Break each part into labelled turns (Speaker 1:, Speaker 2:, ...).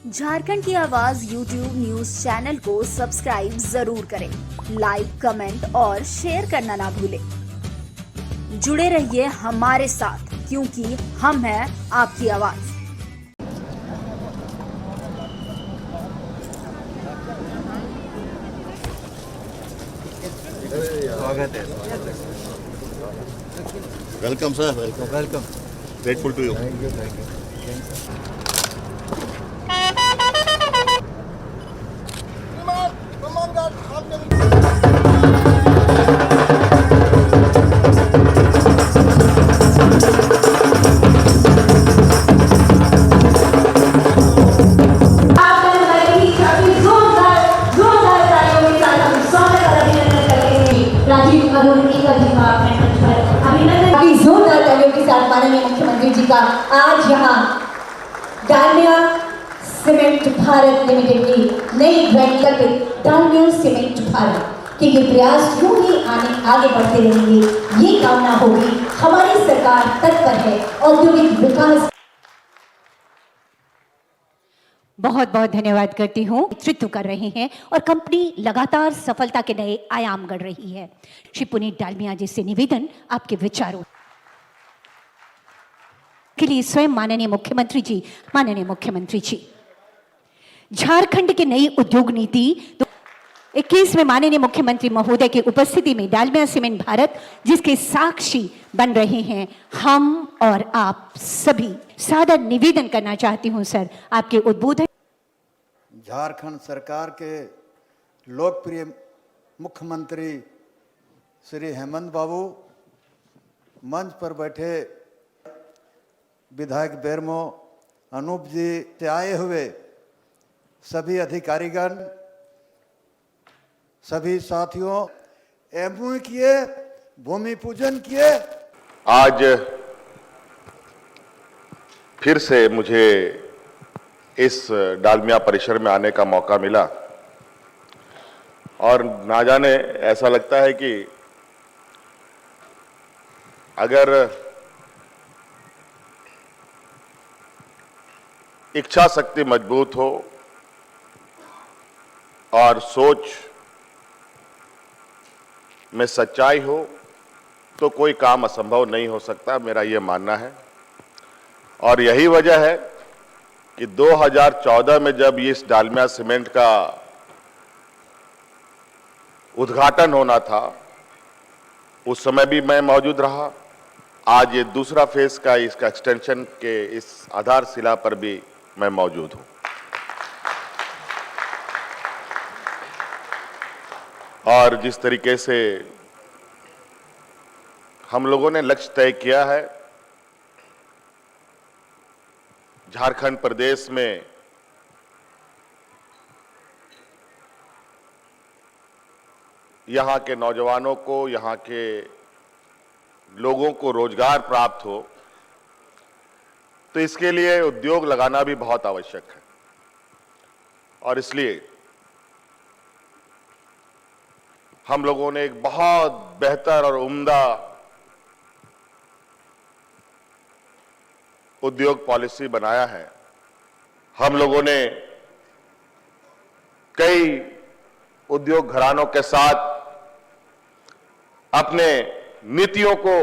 Speaker 1: झारखंड की आवाज YouTube news channel को सब्सक्राइब जरूर करें। लाइक, कमेंट और शेयर करना ना भूलें। जुड़े रहिए हमारे साथ, क्योंकि हम हैं आपकी आवाज।
Speaker 2: स्वागत है।
Speaker 3: Welcome sir, welcome.
Speaker 2: Welcome.
Speaker 3: Grateful to you.
Speaker 2: Thank you, thank you.
Speaker 4: माननीय मुख्यमंत्री जी का आज यहाँ डालमिया सीमेंट भारत लिमिटेड की नई ब्रांड पे डालमिया सीमेंट भारत के ये प्रयास यूं ही आगे बढ़ते रहेंगे, ये कामना होगी। हमारी सरकार तत्पर है औद्योगिक विकास।
Speaker 5: बहुत बहुत धन्यवाद करती हूँ। नेतृत्व कर रहे हैं और कंपनी लगातार सफलता के नए आयाम गढ़ रही है। श्री पुनीत डालमिया जी से निवेदन, आपके विचारों के लिए स्वयं माननीय मुख्यमंत्री जी, झारखंड की नई उद्योग नीति 21 में माननीय मुख्यमंत्री महोदय की उपस्थिति में डालमिया सीमेंट भारत, जिसके साक्षी बन रहे हैं हम और आप सभी, सादर निवेदन करना चाहती हूं सर, आपके उद्बोधन।
Speaker 2: झारखंड सरकार के लोकप्रिय मुख्यमंत्री श्री हेमंत बाबू, मंच पर बैठे विधायक बेरमो अनूप जी से आए हुए सभी अधिकारीगण, सभी साथियों, एमओयू किए, भूमि पूजन किए।
Speaker 3: आज फिर से मुझे इस डालमिया परिसर में आने का मौका मिला और ना जाने ऐसा लगता है कि अगर इच्छा शक्ति मजबूत हो और सोच में सच्चाई हो तो कोई काम असंभव नहीं हो सकता, मेरा ये मानना है। और यही वजह है कि 2014 में जब इस डालमिया सीमेंट का उद्घाटन होना था, उस समय भी मैं मौजूद रहा। आज ये दूसरा फेज का इसका एक्सटेंशन के इस आधारशिला पर भी मैं मौजूद हूं। और जिस तरीके से हम लोगों ने लक्ष्य तय किया है, झारखंड प्रदेश में यहां के नौजवानों को, यहां के लोगों को रोजगार प्राप्त हो, तो इसके लिए उद्योग लगाना भी बहुत आवश्यक है। और इसलिए हम लोगों ने एक बहुत बेहतर और उम्दा उद्योग पॉलिसी बनाया है। हम लोगों ने कई उद्योग घरानों के साथ अपने नीतियों को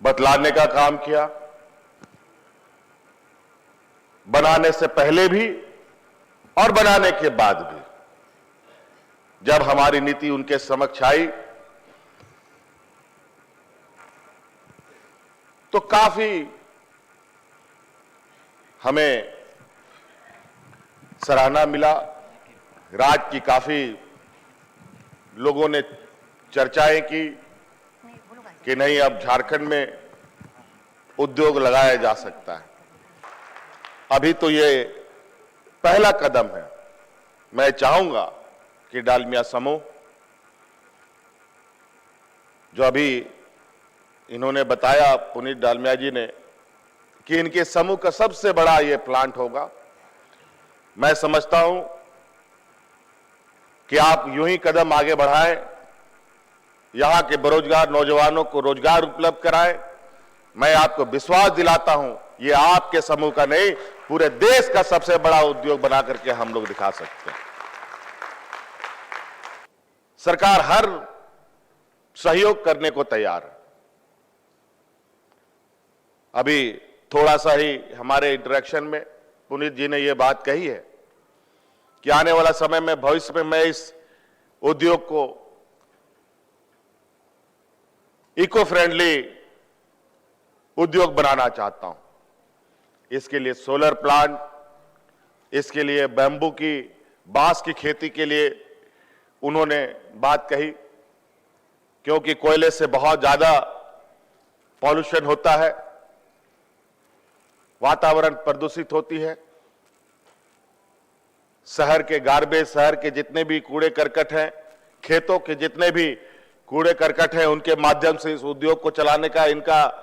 Speaker 3: बतलाने का काम किया, बनाने से पहले भी और बनाने के बाद भी। जब हमारी नीति उनके समक्ष आई तो काफी हमें सराहना मिला। राज्य की काफी लोगों ने चर्चाएं की कि नहीं, अब झारखंड में उद्योग लगाया जा सकता है। अभी तो ये पहला कदम है। मैं चाहूंगा कि डालमिया समूह, जो अभी इन्होंने बताया, पुनीत डालमिया जी ने, कि इनके समूह का सबसे बड़ा ये प्लांट होगा। मैं समझता हूं कि आप यूं ही कदम आगे बढ़ाएं, यहाँ के बेरोजगार नौजवानों को रोजगार उपलब्ध कराएं। मैं आपको विश्वास दिलाता हूं ये आपके समूह का नहीं, पूरे देश का सबसे बड़ा उद्योग बना करके हम लोग दिखा सकते हैं। सरकार हर सहयोग करने को तैयार है। अभी थोड़ा सा ही हमारे इंटरेक्शन में पुनीत जी ने यह बात कही है कि आने वाला समय में, भविष्य में मैं इस उद्योग को इको फ्रेंडली उद्योग बनाना चाहता हूं। इसके लिए सोलर प्लांट, इसके लिए बैम्बू की, बांस की खेती के लिए उन्होंने बात कही, क्योंकि कोयले से बहुत ज्यादा पॉल्यूशन होता है, वातावरण प्रदूषित होती है। शहर के गार्बेज, शहर के जितने भी कूड़े करकट हैं, खेतों के जितने भी कूड़े करकट हैं, उनके माध्यम से इस उद्योग को चलाने का इनका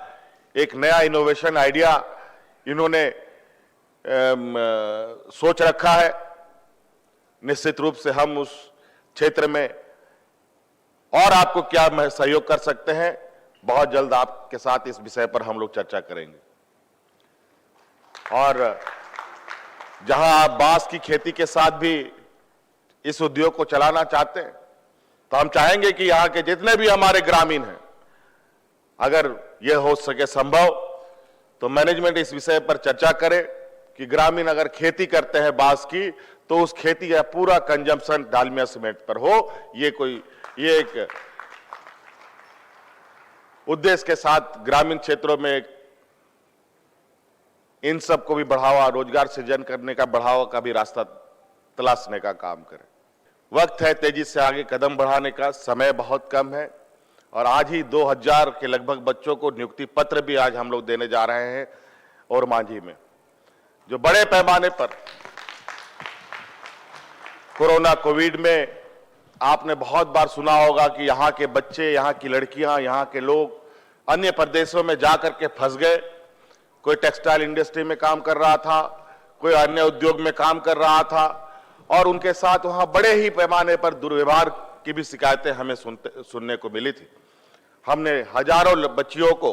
Speaker 3: एक नया इनोवेशन आइडिया इन्होंने सोच रखा है। निश्चित रूप से हम उस क्षेत्र में और आपको क्या सहयोग कर सकते हैं, बहुत जल्द आपके साथ इस विषय पर हम लोग चर्चा करेंगे। और जहां आप बांस की खेती के साथ भी इस उद्योग को चलाना चाहते हैं, तो हम चाहेंगे कि यहां के जितने भी हमारे ग्रामीण हैं, अगर यह हो सके संभव, तो मैनेजमेंट इस विषय पर चर्चा करे कि ग्रामीण अगर खेती करते हैं बांस की, तो उस खेती का पूरा कंजम्पशन डालमिया सीमेंट पर हो। ये एक उद्देश्य के साथ ग्रामीण क्षेत्रों में इन सब को भी बढ़ावा, रोजगार सृजन करने का, बढ़ावा का भी रास्ता तलाशने का काम करें। वक्त है तेजी से आगे कदम बढ़ाने का, समय बहुत कम है। और आज ही 2000 के लगभग बच्चों को नियुक्ति पत्र भी आज हम लोग देने जा रहे हैं और मांझी में, जो बड़े पैमाने पर कोरोना कोविड में आपने बहुत बार सुना होगा कि यहाँ के बच्चे, यहाँ की लड़कियां, यहाँ के लोग अन्य प्रदेशों में जाकर के फंस गए। कोई टेक्सटाइल इंडस्ट्री में काम कर रहा था, कोई अन्य उद्योग में काम कर रहा था, और उनके साथ वहां बड़े ही पैमाने पर दुर्व्यवहार की भी शिकायतें हमें सुनने को मिली थी। हमने हजारों बच्चियों को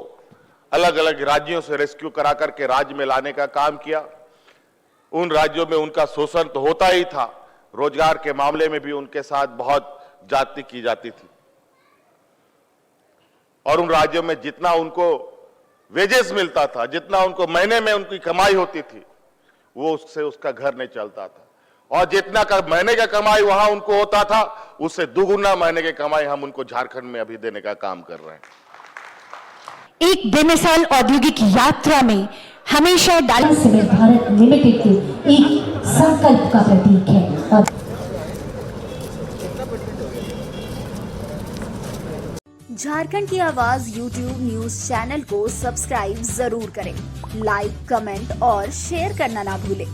Speaker 3: अलग अलग राज्यों से रेस्क्यू करा करके राज्य में लाने का काम किया। उन राज्यों में उनका शोषण तो होता ही था, रोजगार के मामले में भी उनके साथ बहुत जाति की जाती थी, और उन राज्यों में जितना उनको वेजेस मिलता था, जितना उनको महीने में उनकी कमाई होती थी, वो उससे उसका घर नहीं चलता था। और जितना का महीने का कमाई वहां उनको होता था, उससे दुगुना महीने की कमाई हम उनको झारखंड में अभी देने का काम कर रहे हैं।
Speaker 5: एक बेमिसाल औद्योगिक यात्रा में हमेशा
Speaker 4: डालमिया सीमेंट भारत लिमिटेड के एक संकल्प का प्रतीक है। और
Speaker 1: झारखंड की आवाज YouTube न्यूज चैनल को सब्सक्राइब जरूर करें। लाइक, कमेंट और शेयर करना ना भूलें।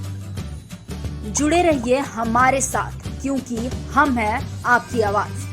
Speaker 1: जुड़े रहिए हमारे साथ, क्योंकि हम हैं आपकी आवाज।